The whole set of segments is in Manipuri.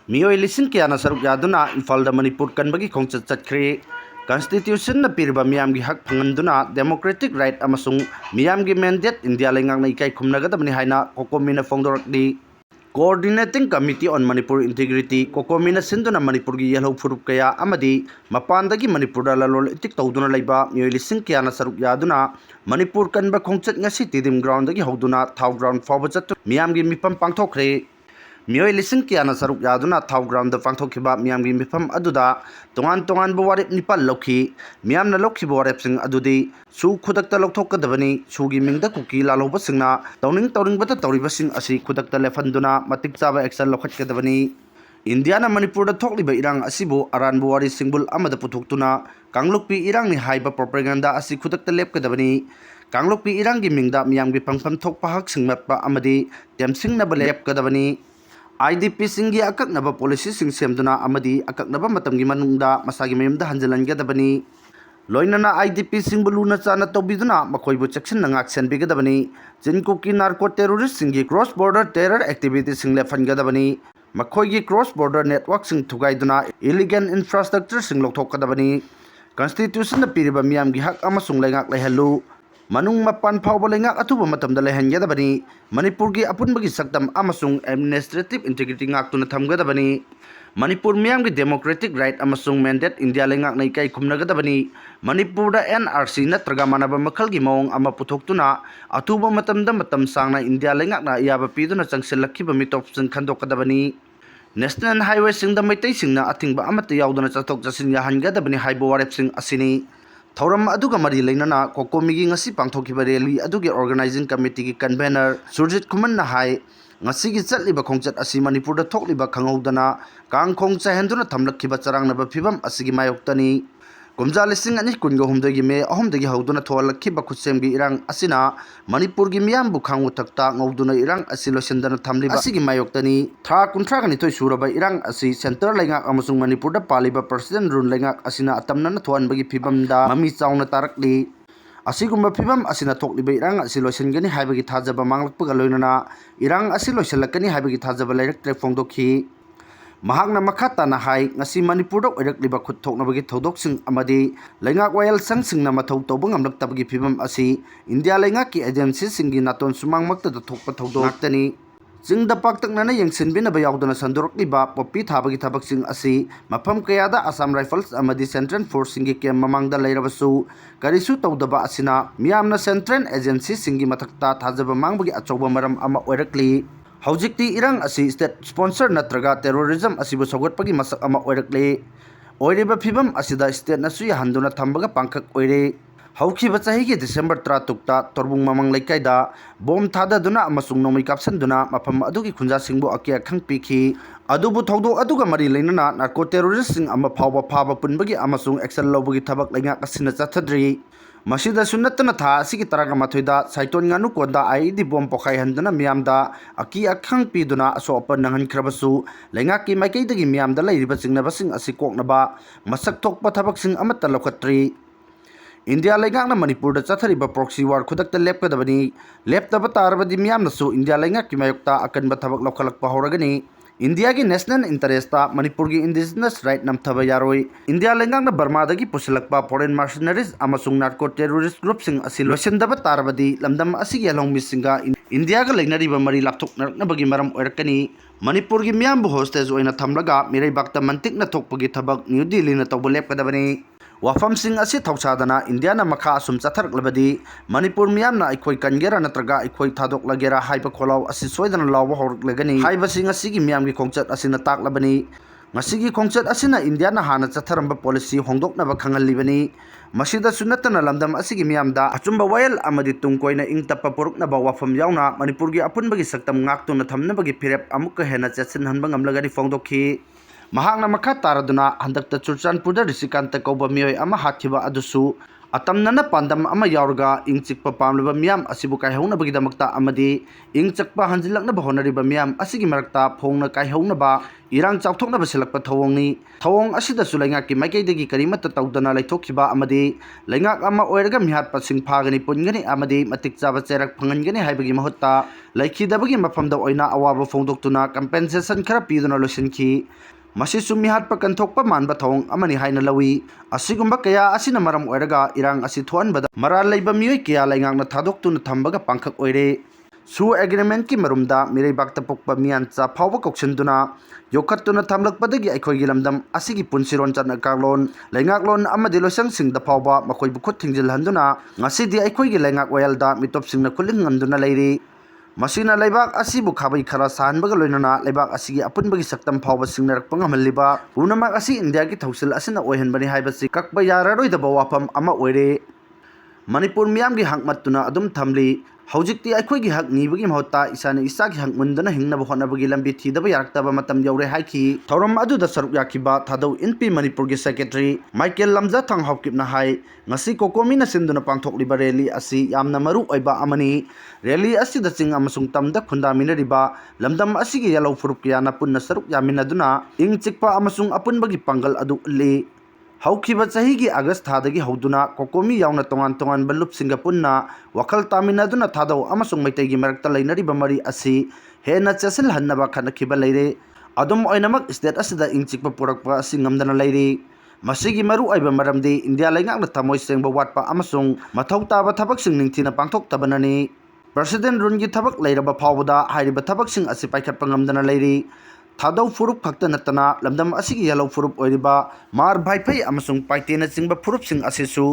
Meeoi Lising Kayana Saruk Yaduna Imphalda Manipur Kanbagi Khongchat Chatkhre Constitution na pirba miyamgi hak phanganduna democratic right amasung miyamgi mandate India lengak na ikai khumnagadabani haina kokomina phongdorakdi Coordinating Committee on Manipur Integrity kokomina sinduna Manipur gi yelhau furup kaya amadi mapandagi Manipur da lalol itik tawduna laiba Meeoi Lising Kayana Saruk Yaduna Manipur Kanbagi Khongchat ngasi tidim ground dagi hoduna thau ground fawba chattu miyamgi mipam pangthokre Meeoi Lising Kayana Saruk Yaduna thau ground da pangthokhiba miyamgi mifam aduda tongan warep nipal lokhi miyamna lokhiba warep sing adudi su khudakta lokthokadabani sugi mingda kuki laloba singna tawning bata tawriba sing asi khudakta lefanduna matik chaba action lokhatkadabani India na Manipur da thokliba irang asibu aranbu wari singbul amada puthokhtuna kanglukpi irang ni haiba propaganda asi khudakta lepkadabani kanglukpi irang gi mingda miyamgi pangpham thokpa hak singmatpa amadi temsingna ba lepkadabani IDP singi akaknaba policy sing semduna amadi akaknaba matamgi manungda masagi mayumda hanjalangadabani loinana IDP singbuluna chana tawbiduna makoibu section nangak senbigadabani jinkuki narco terrorist singi cross border terror activities sing lefangadabani makoigi cross border network sing thugaiduna illegal infrastructure sing lokthokadabani constitution na piriba miyamgi hak amasung lengak lehalu Manung mapan phawba lengak atuba matamda lehangadabani Manipur gi apunbagi saktam amasung administrative integrity ngaktuna thamgadabani Manipur miyamgi democratic right amasung mandate India lengak na ikai khumnagadabani Manipur da NRC natraga manaba makhalgi mawong ama puthoktuna atuba matamda matam sangna India lengak na iyaba piduna changselakhiba mitop sing khandokadabani National Highway sing da maitai singna athingba amata yauduna chathok chasin yahangadabani haiba warep sing asini Thauram aduga mari leinana kokomigi ngasi pangthokhiba rally adugi organizing committee gi convener Surjit Kuman na hai Ngasigi chatliba khongchat asi Manipur da thokliba khangaudana kang khongcha henduna thamlakhiba charangnaba phibam asigi mayoktani Kumja lising ani kunga humdagi me ahumdagi hauduna thoalakhiba khutsemgi irang asina Manipur gi miyambu khangu thakta ngauduna irang asilo sendana thamliba asigi mayoktani tha kunthra gani thoi suraba irang asi center laingak amasung Manipur da paliba president run laingak asina atamna na thoanbagi phibamda mami chauna tarakli asigumba phibam asina thokliba irang asilo sengani haibagi thajaba manglakpaga loinana irang asilo selakani haibagi thajaba lairak tre phongdokhi Mahakna makata na hai ngasi Manipur da oirakliba khut thoknabagi thodok amadi laingak wayal singna mathau tawba ngamlaktabagi phibam asi India laingak ki agency singi naton sumangmakta da thokpa thodok ngaktani jingda paktaknana yengsinbinaba yauduna sandorokliba popi thabagi thabak asi mafam kayada Assam Rifles amadi Central Force singi kem mamangda leirabasu karisu tawdaba asina miyamna Central Agency singi mathakta thajaba mangbagi achauba maram ama oirakli Haujikti irang asi state sponsor natraga terrorism asibu sogatpagi masak ama oirakle oireba phibam asida state nasu yahanduna thambaga pangkhak oire haukiba chahigi December 3 tukta torbung mamang laikaida bom thadaduna amasung Nongmei kapsanduna mafam adugi khunja singbu akia khangpikhi adubu thawdok aduga mari leinana narco terrorist sing ama phawba phaba punbagi amasung action lobagi thabak lainga kasina chathadri Masida sunatana tha sigi taraga mathoida saiton nganu konda aidi bom pokhai handana miyamda aki akhang piduna asopa nangan khrabasu lengaki maikaidagi miyamda lairiba singna basing asi koknaba masak thokpa thabak sing amata lokhatri India laingakna Manipur da chathariba proxy war khudakta lepkadabani leptaba tarbadi miyamna su India laingak ki mayokta akanba thabak lokhalakpa horagani India ki national interest ta Manipur ki indigenous right namthaba yaroi India lengakna Barma dagi pusilakpa foreign mercenaries amasung narco terrorist group sing asi losendaba tarbadi lamdam asigi alongmi singa India ga leinariba mari lapthok naraknabagi maram oirakani Manipur gi miyambu hostage oina thamlaga mirai bakta mantikna thokpagi thabak New Delhi na tawba lepkadabani Wafam sing asi thausadana India na makha asum chatharak Manipur miyamna ikoi kangera natraga ikoi thadok lagera haiba kholaw asi soidana lawba horlagani haiba sing asigi miyamgi khongchat asina taklabani Ngasigi khongchat asina India na hana chatharamba policy hongdoknaba khangalibani masida sunatana lamdam asigi miyamda achumba wayal amadi tungkoina ingtappa poruknaba wafam yauna Manipur gi apunbagi saktam ngaktuna thamnabagi phirep amukka hena chatsin hanba ngamlagani phongdokhi Mahakna makha taraduna handakta Churchanpurda Risikanta kauba miyoi ama hathiba adusu atamnana pandam ama yaurga ing chikpa pamlaba miyam asibu kaihonabagidamagta amadi ing chakpa hanjilaknaba honariba miyam asigi marakta phongna kaihonaba irang chawthoknaba silakpa thawongni thawong asida sulaingaki maikaidagi karimata tawdana laithokhiba amadi laingak ama oiraga mihat pasing phagani pungani amadi matik chaba cherak phangangani haibagi mahutta laikhidabagi mafamda oina awaba phongdoktuna compensation khara piduna losinki masi sumi hat pakan thokpa manba thong amani haina lawi asigumba kaya asina maram oiraga irang asi thuanbada maral leiba mioi kaya laingakna thadoktuna thambaga pangkhak oire su agreement ki marumda mirei bakta pokpa mian cha phawba koksinduna yokhattuna thamlakpadagi aikhoigi lamdam asigi punsiron chana kaglon laingaklon amadi losang singda phawba makoi bukhot thingjil handuna ngasidi aikhoigi laingak wayalda mitop singna kuling ngamduna leiri masina leibak asibu khabai khara sanbaga loinana leibak asigi apunbagi saktam phawba singnarak pangamaliba unamak asi india ki thausil asina oihanbani haibasi kakba yararoi daba wafam ama oire manipur miyam gi hangmatuna adum thamli hojikti aikhoigi hak nibagi mahota isani isaki hak mundana hingnaba honabagi lambi thidaba yaraktaba matam yaure haiki thoram aduda saruk yakiba thadau inpi manipur gi secretary michael lamja thang hopkipna hai ngasi kokomina sinduna pangthokliba rally asi yamna maru oiba amani rally asi da ching amasung tamda khundamina riba lamdam asigi yalo furup kayana punna saruk yaminaduna ing chikpa amasung apunbagi pangal adu le haukiba chahigi August thadagi hoduna kokomi yauna tongan tongan balup singapunna wakal taminaduna thadau amasung maitegi marakta lainariba mari asi hena chasil hannaba khanakhiba leire adum oinamak state asida ingchikpa purakpa asi ngamdana leire masigi maru aiba maramdi india laingakna thamoi sengba watpa amasung mathau taba thabak sing ningthina pangthok tabanani president rungi thabak leiraba phawbada hairiba thabak sing asi paikhatpa ngamdana leire thadau furup khakta natana lamdam asigi yalo furup oiriba mar bhaiphai amasung paitena chingba furup sing asisu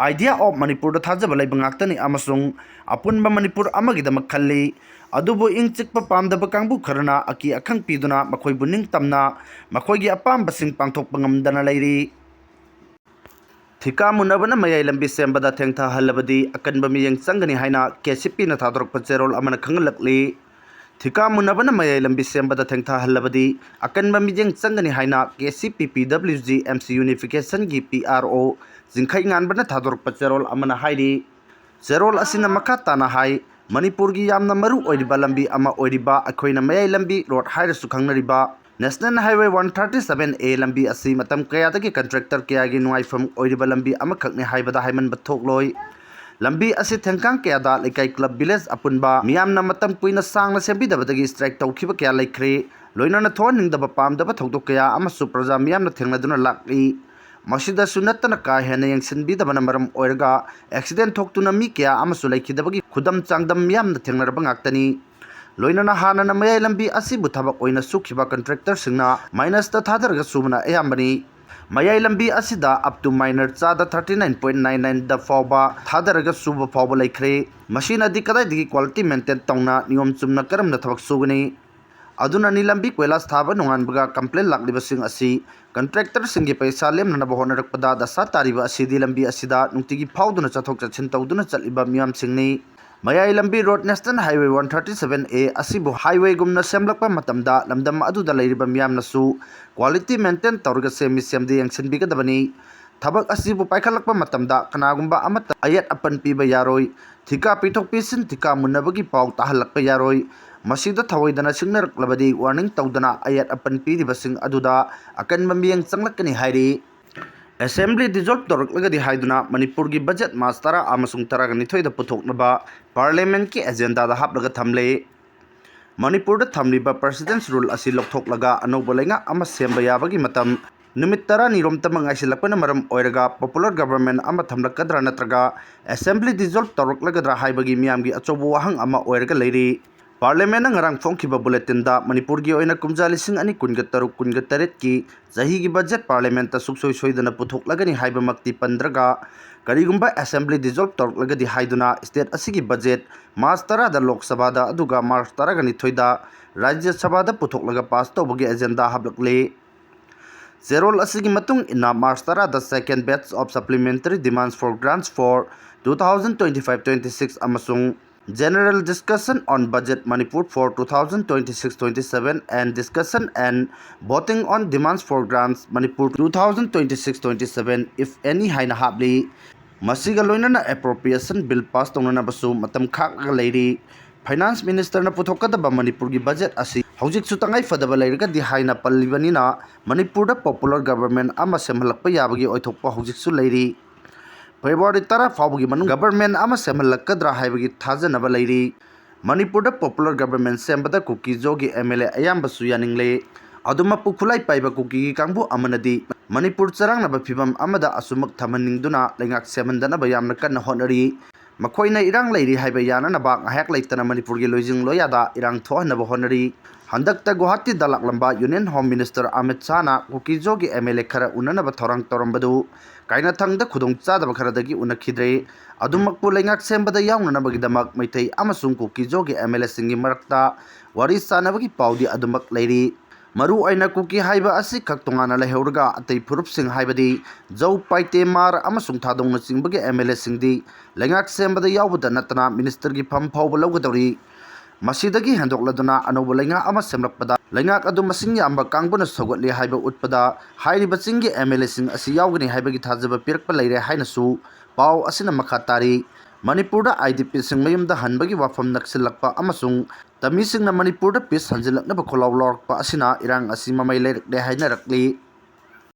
idea of manipur da thajaba laiba ngaktani amasung apunba manipur amagidamak khalli adubo ing chikpa pamdaba kangbu kharana aki akhang piduna makhoi buning tamna makhoigi apamba sing pangthok pangamdana leiri thika munabana mayai lambi sembada thengtha halabadi akanba miyeng changani haina KCP na thadorok pacherol amana khangalakli thika munabana mayai lambi sembada thengtha halabadi akanba mijeng changani haina KCP PWG MC unification gi PRO jingkhai nganbana thadorok pacherol amana hairi cherol asina makata na hai manipur gi yamna maru oiriba lambi ama oiriba akhoina mayai lambi road haira su khangnariba National Highway 137A lambi asi matam kayadagi contractor kayagi nuaifam oiriba lambi ama khakne haibada haiman bathokloi lambi asi thengkang kayada lekai club village apunba miyamna matam puina sangna sembidabadagi strike tawkhiba kaya laikhre loinana thoningdaba pamdaba thokdok kaya amasu praja miyamna thengnaduna lakli masida sunatana ka hena yengsinbidabana maram oiraga accident thoktuna mi kaya amasu laikhidabagi khudam changdam miyamna thengnaraba ngaktani loinana hanana mayai lambi asibu thabak oina sukhiba contractor singna minus ta thadarga subna ayambani mayai lambi asida up to minor chada 39.99 da fawba thadaraga suba fawba laikhre machine adi kadai digi quality maintain tawna niyom chumna karamna thabak sugani aduna ni lambi koilas thaba nonganbaga complaint lakliba sing asi contractor singi paisa lemna ba honarakpada da sa tariba asidi lambi asida nungtigi phawduna chathok chachin tawduna chaliba miyam singni Meeoi lambi road National Highway 137A asibu highway gumna semlakpa matamda lamdam aduda leiriba miyamnasu quality maintain tawrga semi semdi yangsinbigadabani thabak asibu paikhalakpa matamda kanagumba amata ayat apan piba yaroi thika pithok pisin thika munabagi paw tahalakpa yaroi masida thawoidana singnaраklabadi warning tawdana ayat apan piribasing aduda akan mamiyang changlakani hairi Assembly dissolve torklagadi haiduna Manipur gi budget mastara amasung taraga nithoi da puthoknaba parliament ki agenda da haplaga thamle Manipur da thamliba president's rule asi lokthoklaga anoba lenga ama semba yabagi matam numit tara nirom tamangai silakpana maram oiraga popular government ama thamlakadra natraga assembly dissolve torklagadra haibagi miyamgi achobo wahang ama oiraga leiri Parliament ang ngarang phongkhiba bulletin da Manipur gi oina kumja lising ani kunga taruk kunga taret ki jahi gi budget parliament ta suksoi soidana puthoklagani haiba makti pandraga karigumba assembly dissolve torklagadi haiduna state asigi budget March 10 da Lok Sabha da aduga March 10 gani thoida Rajya Sabha da puthoklaga pass tawbagi agenda hablakle Zerol asigi matung ina March 10 da second batch of supplementary demands for grants for 2025-26 amasung General discussion on budget Manipur for 2026-27 and discussion and voting on demands for grants Manipur 2026-27 if any haina habli Masiga loinana appropriation bill pass tongnabasu matam khakga leiri. Finance Minister na puthokadaba Manipur gi budget asi hojik su tangai fadaba leirga di haina pallibanina Manipur da popular government ama semhalakpa yabagi oithokpa hojik su leiri. February 10 fawbagi manung government ama semhalakadra haibagi thajanaba leiri. Manipur da popular government sembada kuki jogi MLA ayambasu yaningle. Aduma pukhulai paiba kuki kangbu amanadi Manipur charang naba phibam amada asumak thamaningduna lengak semandana bayamna kanna honari. Makoina irang leiri haiba yana naba ngahak leitana Manipur gi loijing loyada irang thohanaba honari. Handakta Guwahati dalak lamba Union Home Minister Amit Shah na kuki jogi MLA khara unanaba thorang torambadu kaina thangda khudong chadaba kharadagi unakhidre. Adumakpu lengak sembada yawnanabagidamag maithai amasung kuki jogi MLA singi marakta wari sanabagi paudi adumak leiri. Maru aina kuki haiba asi khak tongana leheurga atei phurup sing haibadi jau paite mar amasung thadong na singbagi MLA singdi lengak sembada yawbada natana minister gi pham phawba lawgadori masidagi handokladuna anoba lenga ama semlakpada lengak adu masing yamba kangbuna sogotli haiba utpada hairiba singi MLA sing asi yawgani haibagi thajaba pirakpa leire hainasu paw asina makha tari. Manipur da IDP sing mayumda hanbagi wafam naksilakpa amasung tami sing na Manipur da pis hanjilaknaba kholaw lorkpa asina irang asi mamai leirakle hainarakli.